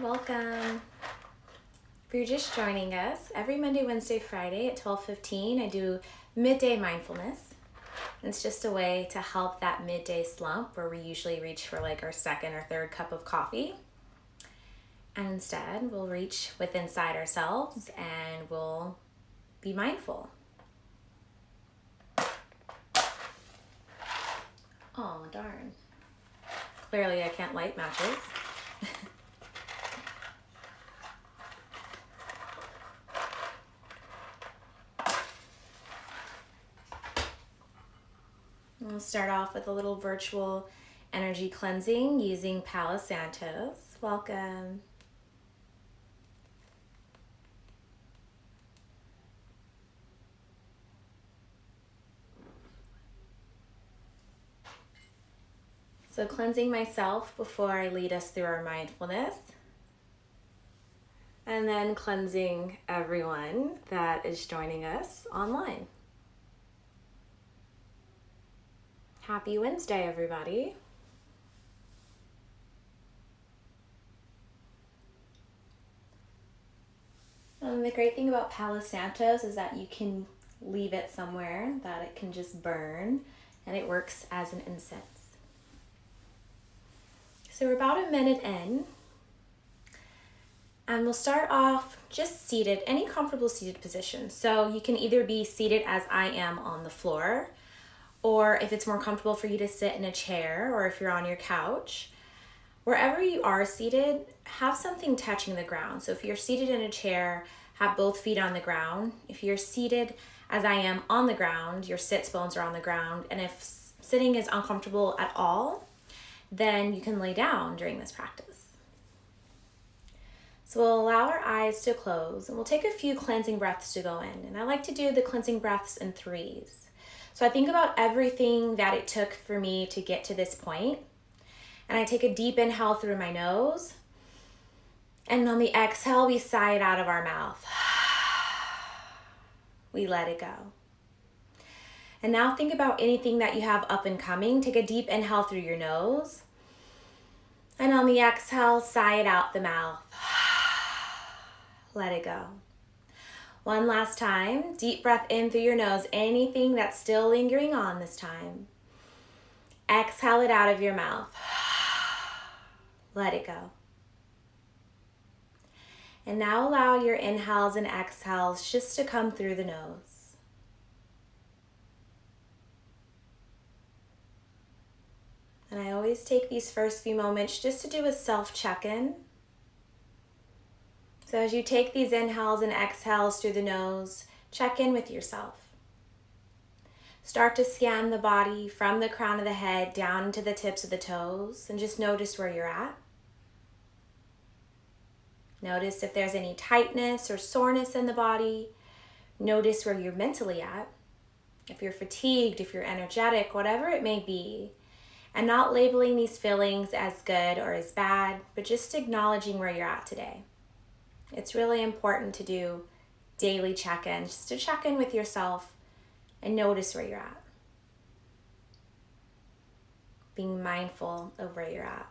Welcome. If you're just joining us, every Monday, Wednesday, Friday at 12:15, I do midday mindfulness. And it's just a way to help that midday slump where we usually reach for like our second or third cup of coffee. And instead, we'll reach within inside ourselves and we'll be mindful. Oh, darn. Clearly, I can't light matches. We'll start off with a little virtual energy cleansing using Palo Santos. Welcome. So cleansing myself before I lead us through our mindfulness. And then cleansing everyone that is joining us online. Happy Wednesday, everybody. The great thing about Palo Santos is that you can leave it somewhere that it can just burn, and it works as an incense. So we're about a minute in, and we'll start off just seated, any comfortable seated position. So you can either be seated as I am on the floor, or if it's more comfortable for you to sit in a chair, or if you're on your couch. Wherever you are seated, have something touching the ground. So if you're seated in a chair, have both feet on the ground. If you're seated as I am on the ground, your sits bones are on the ground. And if sitting is uncomfortable at all, then you can lay down during this practice. So we'll allow our eyes to close, and we'll take a few cleansing breaths to go in. And I like to do the cleansing breaths in threes. So I think about everything that it took for me to get to this point. And I take a deep inhale through my nose. And on the exhale, we sigh it out of our mouth. We let it go. And now think about anything that you have up and coming. Take a deep inhale through your nose. And on the exhale, sigh it out the mouth. Let it go. One last time. Deep breath in through your nose. Anything that's still lingering on this time. Exhale it out of your mouth. Let it go. And now allow your inhales and exhales just to come through the nose. And I always take these first few moments just to do a self check-in. So as you take these inhales and exhales through the nose, check in with yourself. Start to scan the body from the crown of the head down into the tips of the toes and just notice where you're at. Notice if there's any tightness or soreness in the body. Notice where you're mentally at. If you're fatigued, if you're energetic, whatever it may be. And not labeling these feelings as good or as bad, but just acknowledging where you're at today. It's really important to do daily check-ins, just to check in with yourself and notice where you're at. Being mindful of where you're at.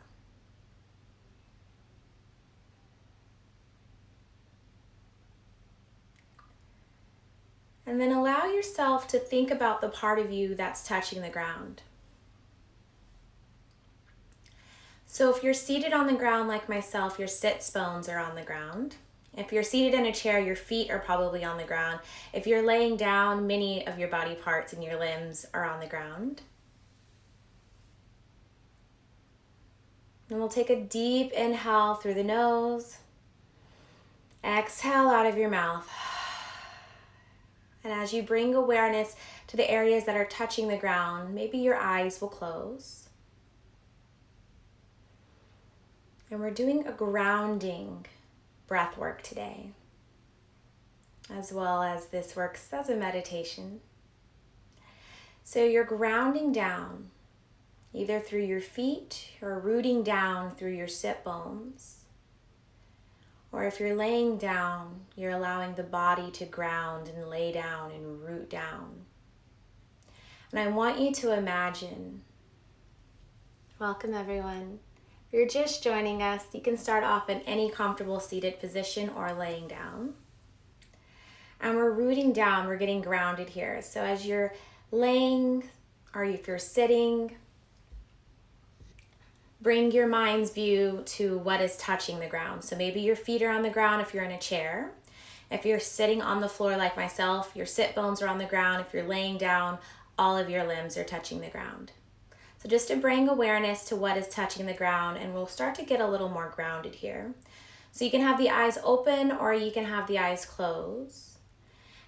And then allow yourself to think about the part of you that's touching the ground. So if you're seated on the ground like myself, your sits bones are on the ground. If you're seated in a chair, your feet are probably on the ground. If you're laying down, many of your body parts and your limbs are on the ground. And we'll take a deep inhale through the nose. Exhale out of your mouth. And as you bring awareness to the areas that are touching the ground, maybe your eyes will close. And we're doing a grounding breath work today, as well as this works as a meditation. So you're grounding down, either through your feet or rooting down through your sit bones. Or if you're laying down, you're allowing the body to ground and lay down and root down. And I want you to imagine, welcome everyone, If you're just joining us, you can start off in any comfortable seated position or laying down. And we're rooting down, we're getting grounded here. So as you're laying, or if you're sitting, bring your mind's view to what is touching the ground. So maybe your feet are on the ground if you're in a chair. If you're sitting on the floor like myself, your sit bones are on the ground. If you're laying down, all of your limbs are touching the ground. So just to bring awareness to what is touching the ground, and we'll start to get a little more grounded here. So you can have the eyes open or you can have the eyes closed.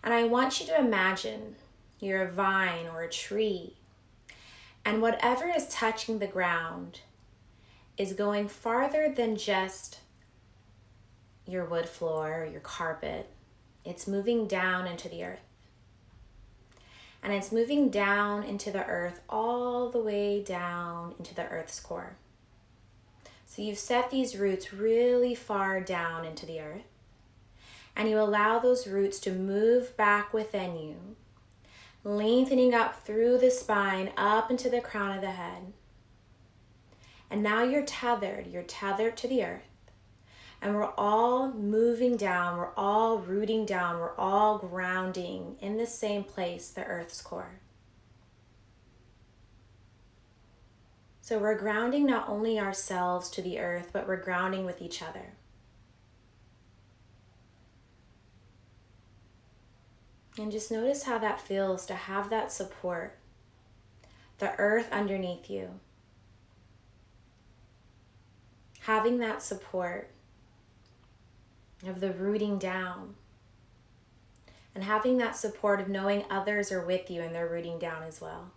And I want you to imagine you're a vine or a tree, and whatever is touching the ground is going farther than just your wood floor or your carpet. It's moving down into the earth. And it's moving down into the earth, all the way down into the earth's core. So you've set these roots really far down into the earth. And you allow those roots to move back within you, lengthening up through the spine, up into the crown of the head. And now you're tethered to the earth. And we're all moving down, we're all rooting down, we're all grounding in the same place, the earth's core. So we're grounding not only ourselves to the earth, but we're grounding with each other. And just notice how that feels to have that support, the earth underneath you. Having that support of the rooting down, and having that support of knowing others are with you and they're rooting down as well.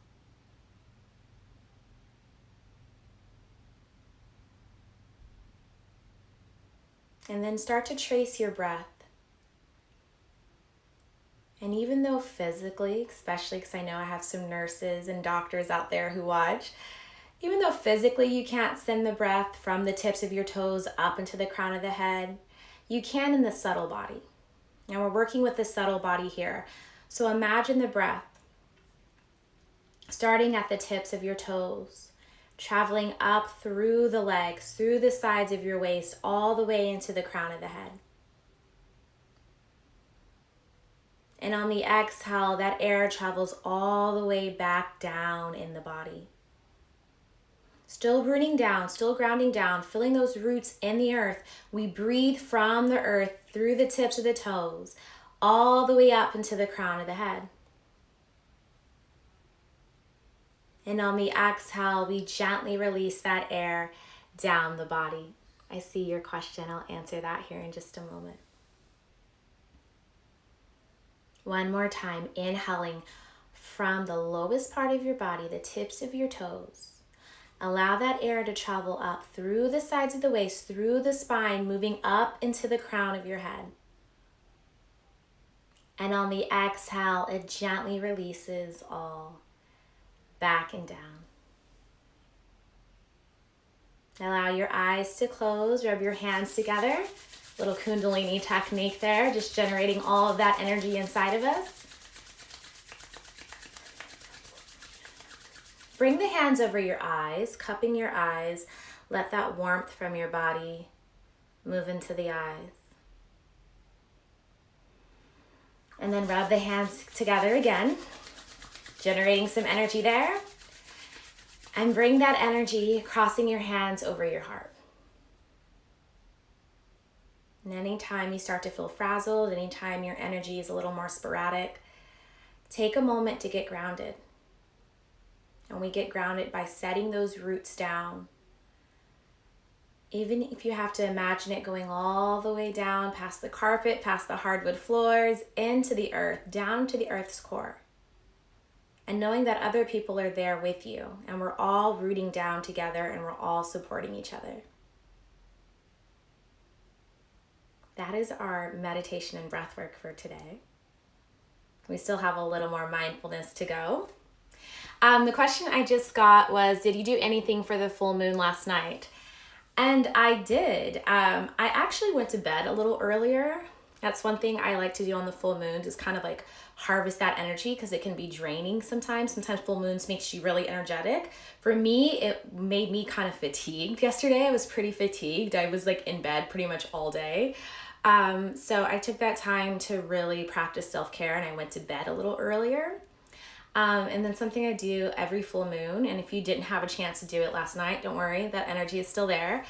And then start to trace your breath. And even though physically, especially because I know I have some nurses and doctors out there who watch, even though physically you can't send the breath from the tips of your toes up into the crown of the head, you can in the subtle body. And we're working with the subtle body here. So imagine the breath starting at the tips of your toes, traveling up through the legs, through the sides of your waist, all the way into the crown of the head. And on the exhale, that air travels all the way back down in the body. Still rooting down, still grounding down, filling those roots in the earth. We breathe from the earth through the tips of the toes, all the way up into the crown of the head. And on the exhale, we gently release that air down the body. I see your question. I'll answer that here in just a moment. One more time, inhaling from the lowest part of your body, the tips of your toes. Allow that air to travel up through the sides of the waist, through the spine, moving up into the crown of your head. And on the exhale, it gently releases all back and down. Allow your eyes to close, rub your hands together. Little Kundalini technique there, just generating all of that energy inside of us. Bring the hands over your eyes, cupping your eyes. Let that warmth from your body move into the eyes. And then rub the hands together again, generating some energy there. And bring that energy crossing your hands over your heart. And anytime you start to feel frazzled, anytime your energy is a little more sporadic, take a moment to get grounded. And we get grounded by setting those roots down. Even if you have to imagine it going all the way down past the carpet, past the hardwood floors, into the earth, down to the earth's core. And knowing that other people are there with you, and we're all rooting down together, and we're all supporting each other. That is our meditation and breath work for today. We still have a little more mindfulness to go. The question I just got was, did you do anything for the full moon last night? And I did. I actually went to bed a little earlier. That's one thing I like to do on the full moons, is kind of like harvest that energy, because it can be draining sometimes. Sometimes full moons makes you really energetic. For me, it made me kind of fatigued yesterday. I was pretty fatigued. I was like in bed pretty much all day. So I took that time to really practice self-care, and I went to bed a little earlier. And then something I do every full moon, and if you didn't have a chance to do it last night, don't worry, that energy is still there,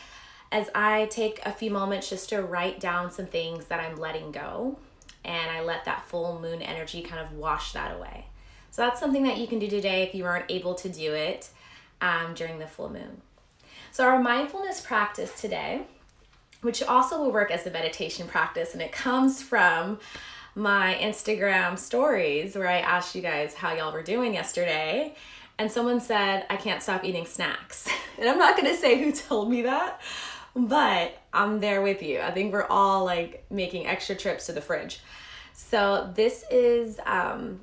as I take a few moments just to write down some things that I'm letting go, and I let that full moon energy kind of wash that away. So that's something that you can do today if you aren't able to do it during the full moon. So our mindfulness practice today, which also will work as a meditation practice, and it comes from my Instagram stories where I asked you guys how y'all were doing yesterday, and someone said, I can't stop eating snacks. And I'm not gonna say who told me that, but I'm there with you. I think we're all like making extra trips to the fridge. So this is a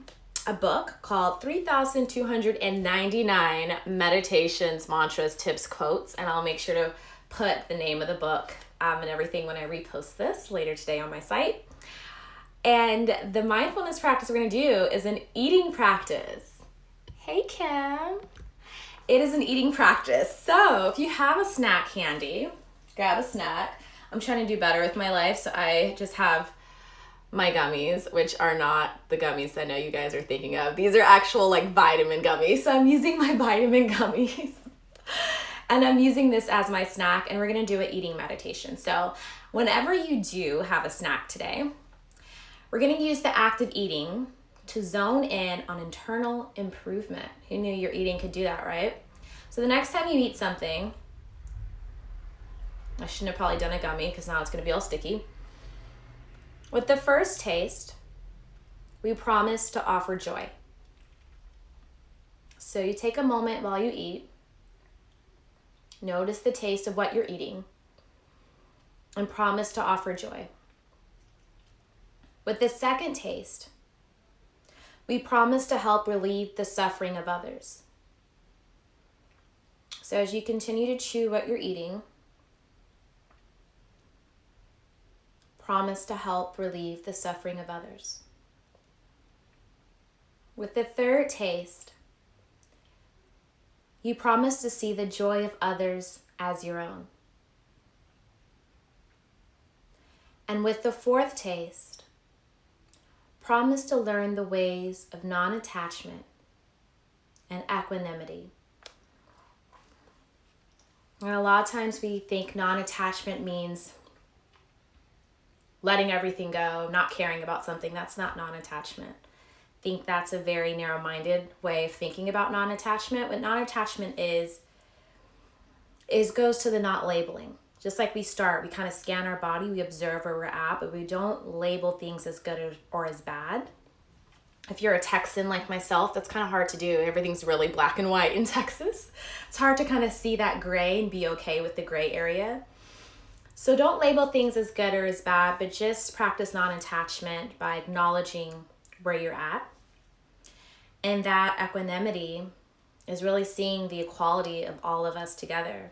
book called 3,299 Meditations, Mantras, Tips, Quotes, and I'll make sure to put the name of the book and everything when I repost this later today on my site. And the mindfulness practice we're gonna do is an eating practice. Hey, Kim. It is an eating practice. So if you have a snack handy, grab a snack. I'm trying to do better with my life, so I just have my gummies, which are not the gummies I know you guys are thinking of. These are actual like vitamin gummies. So I'm using my vitamin gummies. And I'm using this as my snack, and we're gonna do an eating meditation. So whenever you do have a snack today, we're gonna use the act of eating to zone in on internal improvement. Who knew your eating could do that, right? So the next time you eat something, I shouldn't have probably done a gummy because now it's gonna be all sticky. With the first taste, we promise to offer joy. So you take a moment while you eat, notice the taste of what you're eating, and promise to offer joy. With the second taste, we promise to help relieve the suffering of others. So as you continue to chew what you're eating, promise to help relieve the suffering of others. With the third taste, you promise to see the joy of others as your own. And with the fourth taste, promise to learn the ways of non-attachment and equanimity. And a lot of times we think non-attachment means letting everything go, not caring about something. That's not non-attachment. I think that's a very narrow-minded way of thinking about non-attachment. What non-attachment is goes to the not labeling. Just like we kind of scan our body, we observe where we're at, but we don't label things as good or as bad. If you're a Texan like myself, that's kind of hard to do. Everything's really black and white in Texas. It's hard to kind of see that gray and be okay with the gray area. So don't label things as good or as bad, but just practice non-attachment by acknowledging where you're at. And that equanimity is really seeing the equality of all of us together.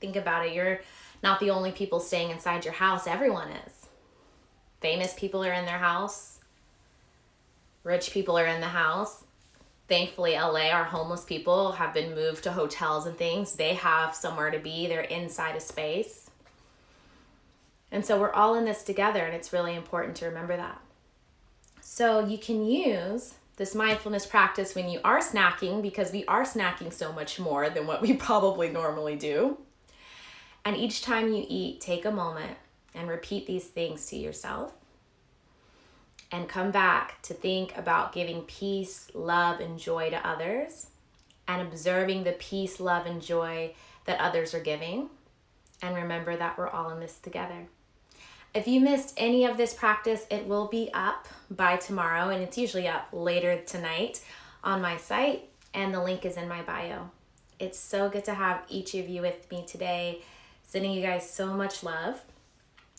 Think about it. You're not the only people staying inside your house. Everyone is. Famous people are in their house. Rich people are in the house. Thankfully, LA, our homeless people have been moved to hotels and things. They have somewhere to be. They're inside a space. And so we're all in this together, and it's really important to remember that. So you can use this mindfulness practice when you are snacking, because we are snacking so much more than what we probably normally do. And each time you eat, take a moment and repeat these things to yourself. And come back to think about giving peace, love, and joy to others, and observing the peace, love, and joy that others are giving. And remember that we're all in this together. If you missed any of this practice, it will be up by tomorrow, and it's usually up later tonight on my site, and the link is in my bio. It's so good to have each of you with me today. Sending you guys so much love.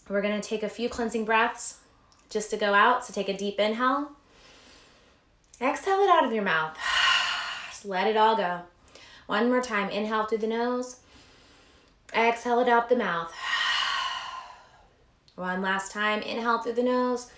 We're going to take a few cleansing breaths just to go out. So take a deep inhale. Exhale it out of your mouth. Just let it all go. One more time. Inhale through the nose. Exhale it out the mouth. One last time, inhale through the nose.